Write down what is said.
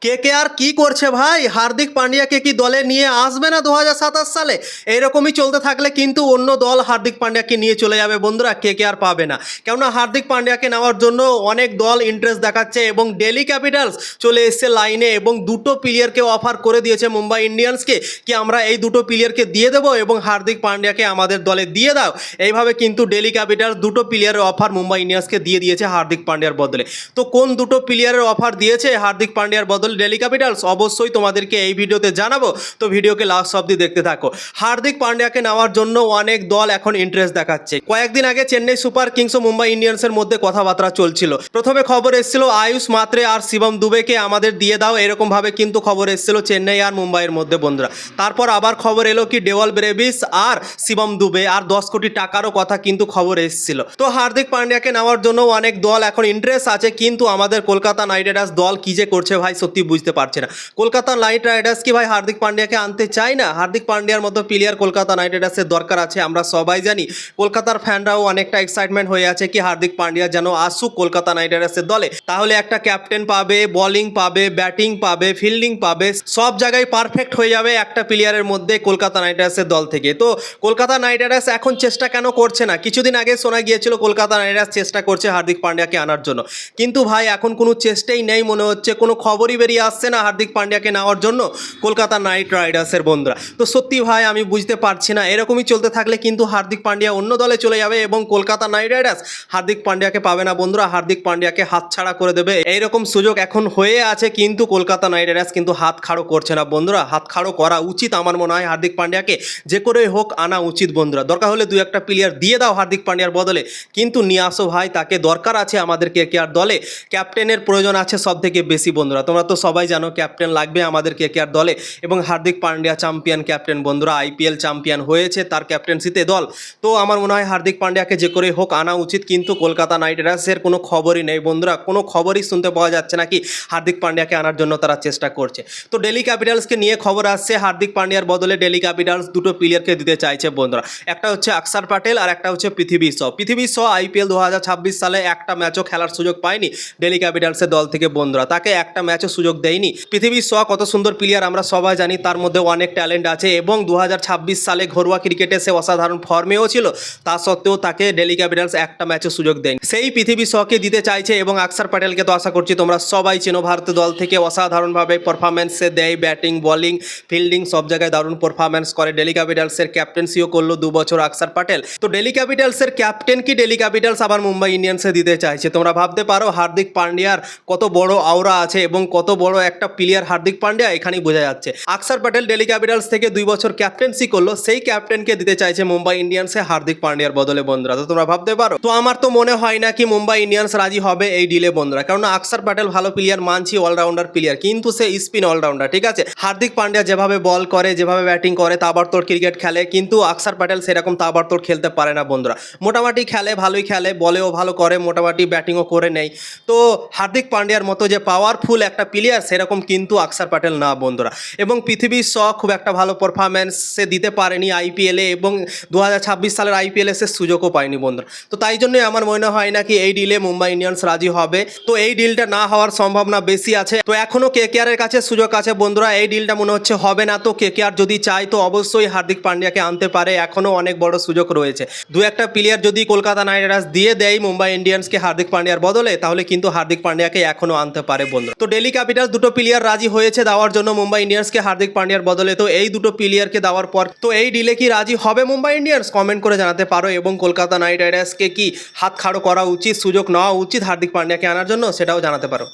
KKR কি করছে ভাই? হার্দিক পান্ডিয়াকে কি দলে নিয়ে আসবে না 2027 সালে? এরকমই চলতে থাকলে কিন্তু অন্য দল হার্দিক পান্ডিয়াকে নিয়ে চলে যাবে বন্ধুরা, কেকেআর পাবে না। কেননা হার্দিক পান্ডিয়াকে নেওয়ার জন্য অনেক দল ইন্টারেস্ট দেখাচ্ছে এবং দিল্লি ক্যাপিটালস চলে এসছে লাইনে এবং দুটো প্লেয়ারকে অফার করে দিয়েছে মুম্বাই ইন্ডিয়ান্সকে কি আমরা এই দুটো প্লেয়ারকে দিয়ে দেবো এবং হার্দিক পান্ডিয়াকে আমাদের দলে দিয়ে দাও। এইভাবে কিন্তু দিল্লি ক্যাপিটালস দুটো প্লেয়ারের অফার মুম্বাই ইন্ডিয়ান্সকে দিয়ে দিয়েছে হার্দিক পান্ডিয়ার বদলে। তো কোন দুটো প্লেয়ারের অফার দিয়েছে হার্দিক পান্ডিয়ার বদলে দিল্লি ক্যাপিটালস অবশ্যই তোমাদেরকে এই ভিডিওতে জানাবো, তো ভিডিওকে লাস্ট অবধি দেখতে থাকো। হার্দিক পান্ডিয়াকে নেওয়ার জন্য অনেক দল এখন ইন্টারেস্ট দেখাচ্ছে। কয়েকদিন আগে চেন্নাই সুপার কিংস ও মুম্বাই ইন্ডিয়ান্সের মধ্যে কথাবার্তা চলছিল। প্রথমে খবর এসেছিল আয়ুষ মাত্রে আর শিবম দুবেকে আমাদের দিয়ে দাও, এরকম ভাবে কিন্তু খবর এসেছিল চেন্নাই আর মুম্বাইয়ের মধ্যে বন্ধুরা। তারপর আবার খবর এলো কি ডেওয়াল ব্রেভিস আর শিবম দুবে আর 10 কোটি টাকারও কথা কিন্তু খবর এসেছিল। তো হার্দিক পান্ডিয়াকে নেওয়ার জন্য অনেক দল এখন ইন্টারেস্ট আছে, কিন্তু আমাদের কলকাতা নাইট রাইডার্স দল কি যে করছে ভাই সত্যি বুঝতে পারছে না। কলকাতা নাইট রাইডার্স কি ভাই হার্দিক পান্ডিয়াকে আনতে চায় না? হার্দিক পান্ডিয়ার মতো প্লেয়ার কলকাতা নাইট রাইডার্সের দরকার আছে, আমরা সবাই জানি। কলকাতার ফ্যানরাও অনেকটা এক্সাইটমেন্ট হয়ে আছে কি হার্দিক পান্ডিয়া যেন আসুক কলকাতা নাইট রাইডার্সের দলে, তাহলে একটা ক্যাপ্টেন পাবে, বোলিং পাবে, ব্যাটিং পাবে, ফিল্ডিং পাবে, সব জায়গায় পারফেক্ট হয়ে যাবে একটা প্লেয়ারের মধ্যে কলকাতা নাইট রাইডার্সের দল থেকে। তো কলকাতা নাইট রাইডার্স এখন চেষ্টা কেন করছে না? কিছুদিন আগে শোনা গিয়েছিল কলকাতা নাইট রাইডার্স চেষ্টা করছে হার্দিক পান্ডিয়াকে আনার জন্য, কিন্তু ভাই এখন কোনো চেষ্টাই নেই মনে হচ্ছে, কোনো খবরই বেরিয়ে আসছে না হার্দিক পান্ডিয়াকে নেওয়ার জন্য কলকাতা নাইট রাইডার্সের বন্ধুরা। তো সত্যি ভাই আমি বুঝতে পারছি না, এরকমই চলতে থাকলে কিন্তু হার্দিক পান্ডিয়া অন্য দলে চলে যাবে এবং কলকাতা নাইট রাইডার্স হার্দিক পান্ডিয়াকে পাবে না বন্ধুরা, হার্দিক পান্ডিয়াকে হাতছাড়া করে দেবে। এইরকম সুযোগ এখন হয়ে আছে, কিন্তু কলকাতা নাইট রাইডার্স কিন্তু হাত খাড়ো করছে না বন্ধুরা। হাত খাড়ো করা উচিত আমার মনে হয়, হার্দিক পান্ডিয়াকে যে করে হোক আনা উচিত বন্ধুরা। দরকার হলে দু একটা প্লেয়ার দিয়ে দাও হার্দিক পান্ডিয়ার বদলে, কিন্তু নিয়ে আসো ভাই, তাকে দরকার আছে আমাদের কেকেআর দলে। ক্যাপ্টেনের প্রয়োজন আছে সব থেকে বেশি বন্ধুরা, তোমরা তো সবাই জানো ক্যাপ্টেন লাগবে আমাদের কেকেআর দলে এবং হার্দিক পান্ডিয়া চ্যাম্পিয়ন ক্যাপ্টেন বন্ধুরা, আইপিএল চ্যাম্পিয়ন হয়েছে তার ক্যাপ্টেন্সিতে দল। তো আমার মনে হয় হার্দিক পান্ডিয়াকে যে করে হোক আনা উচিত, কিন্তু কলকাতা নাইট রাইডার্সের কোনো খবরই নেই বন্ধুরা, কোনো খবরই শুনতে পাওয়া যাচ্ছে নাকি হার্দিক পান্ডিয়াকে আনার জন্য তারা চেষ্টা করছে। তো দিল্লি ক্যাপিটালসকে নিয়ে খবর আসছে হার্দিক পান্ডিয়ার বদলে দিল্লি ক্যাপিটালস দুটো প্লেয়ারকে দিতে চাইছে বন্ধুরা, একটা হচ্ছে অক্ষর প্যাটেল আর একটা হচ্ছে পৃথ্বী শ। পৃথ্বী শ আইপিএল 2026 সালে একটা ম্যাচও খেলার সুযোগ পায়নি দিল্লি ক্যাপিটালসের দল থেকে বন্ধুরা, তাকে একটা ম্যাচও সুযোগ দেয়নি। পৃথ্বী শ কত সুন্দর প্লেয়ার আমরা সবাই জানি, তার মধ্যে অনেক ট্যালেন্ট আছে এবং 2026 সালে ঘরোয়া ক্রিকেটে সে অসাধারণ ফর্মেও ছিল, তা সত্ত্বেও তাকে দিল্লি ক্যাপিটালস একটা ম্যাচও সুযোগ দেয়নি। সেই পৃথ্বী শকে দিতে চাইছে এবং অক্ষর প্যাটেলকে তো আশা করছি তোমরা সবাই চেনো, ভারতীয় দল থেকে অসাধারণভাবে পারফরমেন্স সে দেয়, ব্যাটিং বোলিং ফিল্ডিং সব জায়গায় দারুণ পারফরমেন্স করে। দিল্লি ক্যাপিটালসের ক্যাপ্টেন্সিও করলো 2 বছর অক্ষর প্যাটেল। তো দিল্লি ক্যাপিটালসের ক্যাপ্টেন কি দিল্লি ক্যাপিটালস আবার মুম্বাই ইন্ডিয়ান্সে দিতে চাইছে? তোমরা ভাবতে পারো হার্দিক পান্ডিয়ার কত বড় আওরা আছে এবং কত বড় একটা প্লেয়ার হার্দিক পান্ডিয়া, এখানেই বোঝা যাচ্ছে। অক্ষর প্যাটেল দিল্লি ক্যাপিটালস থেকে 2 বছর ক্যাপ্টেন্সি করলো, সেই ক্যাপ্টেনকে দিতে চাইছে মুম্বাই ইন্ডিয়ান্সে হার্দিক পান্ডিয়ার বদলে বন্ধুরা। তো তোমরা ভাবতে পারো, তো আমার তো মনে হয় না কি মুম্বাই ইন্ডিয়ান্স রাজি হবে এই ডিলে বন্ধুরা, কারণ অক্ষর প্যাটেল ভালো প্লেয়ার মানছি, অলরাউন্ডার প্লেয়ার, কিন্তু সে স্পিন অলরাউন্ডার, ঠিক আছে। হার্দিক পান্ডিয়া যেভাবে বল করে যেভাবে ব্যাটিং করে তাবড়তোড় ক্রিকেট খেলে, কিন্তু অক্ষর প্যাটেল সেরকম তাবড়তোড় খেলতে পারে না বন্ধুরা। মোটামুটি খেলে, ভালোই খেলে, বলেও ভালো করে, মোটামুটি ব্যাটিংও করে নেয়। তো হার্দিক পান্ডিয়ার মতো যে পাওয়ারফুল একটা প্লেয়ার সেরকম কিন্তু অক্ষর প্যাটেল না বন্ধুরা। এবং পৃথ্বী শ খুব একটা ভালো পারফরমেন্স সে দিতে পারেনি আইপিএলে এবং 2026 সালের আইপিএলে সে সুযোগও পায়নি বন্ধুরা। তো তাই জন্যই আমার মনে হয় না কি এই ডিলে মুম্বাই ইন্ডিয়ান্স রাজি হবে। তো এই ডিলটা না হওয়ার সম্ভাবনা বেশি আছে। তো এখনও কেকেআরের কাছে সুযোগ আছে বন্ধুরা, এই ডিলটা মনে হচ্ছে হবে না। তো কেকেআর যদি চায় তো অবশ্যই হার্দিক পান্ডিয়াকে আনতে পারে, এখনও অনেক বড় সুযোগ রয়েছে। দু একটা প্লেয়ার যদি কলকাতা নাইট রাইডার্স দিয়ে দেয় মুম্বাই ইন্ডিয়ান্সকে হার্দিক পান্ডিয়ার বদলে, তাহলে কিন্তু হার্দিক পান্ডিয়াকে এখনও আনতে পারে বন্ধু। তো দিল্লি ক্যাপিটালস দুটো প্লেয়ার রাজি হয়েছে দেওয়ার জন্য মুম্বাই ইন্ডিয়ান্সকে হার্দিক পান্ডিয়ার বদলে। তো এই দুটো প্লেয়ারকে দেওয়ার পর তো এই ডিলে কি রাজি হবে মুম্বাই ইন্ডিয়ান্স? কমেন্ট করে জানাতে পারো। এবং কলকাতা নাইট রাইডার্সকে কি হাত খাড়ো করা উচিত, সুযোগ নেওয়া উচিত হার্দিক পান্ডিয়াকে আনার জন্য, সেটাও জানাতে পারো।